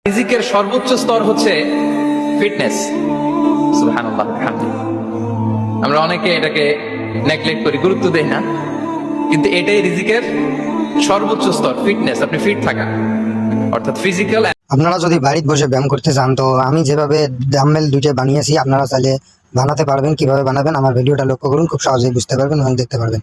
রিজিকের সর্বোচ্চ স্তর হচ্ছে ফিটনেস। সুবহানাল্লাহ, আলহামদুলিল্লাহ। আমরা অনেকে এটাকে নেগলেক্ট করি, গুরুত্ব দেই না, কিন্তু এটাই রিজিকের সর্বোচ্চ স্তর, ফিটনেস। আপনি ফিট থাকা, অর্থাৎ ফিজিক্যাল। আপনারা যদি বাড়িতে বসে ব্যায়াম করতে চান তো আমি যেভাবে ডাম্বেল দুইটা বানিয়েছি আপনারা চাইলে বানাতে পারবেন। কিভাবে বানাবেন আমার ভিডিওটা লক্ষ্য করুন, খুব সহজেই বুঝতে পারবেন এবং দেখতে পারবেন।